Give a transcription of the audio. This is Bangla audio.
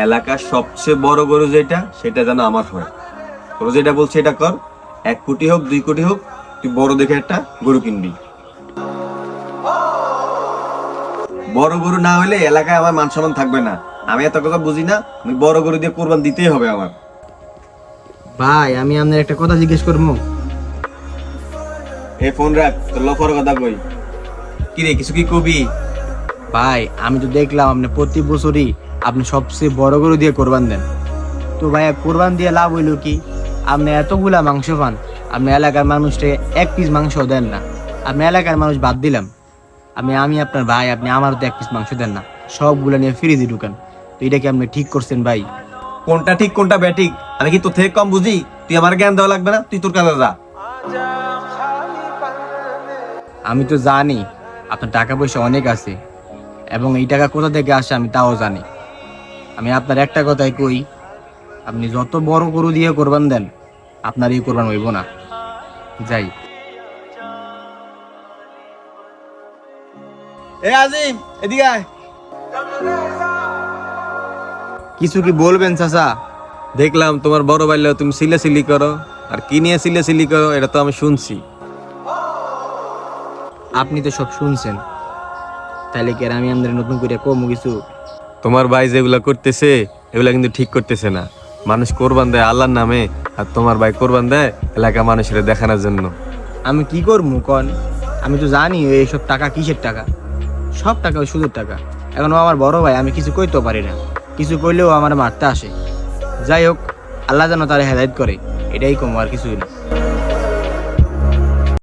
এলাকার সবচেয়ে বড় গরু যেটা সেটা যেন আমার হয়। তোর যেটা বলছে এটা কর, 1 কোটি হোক 2 কোটি হোক, তুই বড় দেখে একটা গরু কিনবি। বড় গরু না হলে এলাকায় আমার মান সম্মান থাকবে না। আমি এত কথা বুঝি না, আমি বড় গরু দিয়ে কোরবান দিতেই হবে আমার। ভাই আমি আপনার একটা কথা জিজ্ঞেস করবো? এই ফোন রাখ, তোর লফর কথা কই। কি রে, কিছু কি কবি? ভাই আমি তো দেখলাম আপনি প্রতি বছরই আপনি সবচেয়ে বড় গরু দিয়ে কোরবান দেন। তো ভাইয়া কোরবান দিয়ে লাভ হইলো কি? আপনি এতগুলা মাংস পান, আপনি এলাকার মানুষকে 1 পিস মাংস দেন না। আপনি এলাকার মানুষ বাদ দিলাম, আমি আপনার ভাই, আপনি আমারও তো 1 পিস মাংস দেন না, সবগুলো নিয়ে ফ্রিজে ঢুকান। তো এটা কি আপনি ঠিক করছেন ভাই? কোনটা ঠিক কোনটা ব্যাঠিক আমি কি তোর থেকে কম বুঝি? তুই আমার জ্ঞান দেওয়া লাগবে না, তুই তোর কাজে যা। আমি তো জানি আপনার টাকা পয়সা অনেক আছে, এবং এই টাকা কোথা থেকে আসে আমি তাও জানি। আমি আপনার একটা কথাই কই, আপনি যত বড় গরু দিয়ে কোরবান দেন, আপনার এই কোরবান হইব না। যাই। এ আজিম, এদিকে আয়। কিছু কি বলবেন চাচা? দেখলাম তোমার বড় বাইলেও তুমি সিলেসিলি করো, আর কি নিয়ে সিলেসিলি করো এটা তো আমি শুনছি। আপনি তো সব শুনছেন, তাহলে কি আর আমি আমাদের নতুন করে কমু কিছু? তোমার ভাই যেগুলা করতেছে এগুলা কিন্তু ঠিক করতেছে না। মানুষ কোরবান দেয় আল্লাহর নামে, আর তোমার ভাই কোরবান দেয় এলাকা মানুষের দেখানোর জন্য। আমি কি করবো কন? আমি তো জানি এইসব টাকা কিসের টাকা, সব টাকা ওই সুদের টাকা। এখন ও আমার বড় ভাই, আমি কিছু কইতেও পারি না, কিছু কইলেও আমার মারতে আসে। যাই হোক, আল্লাহ যেন তার হেদায়েত করে, এটাই কম, আর কিছুই না।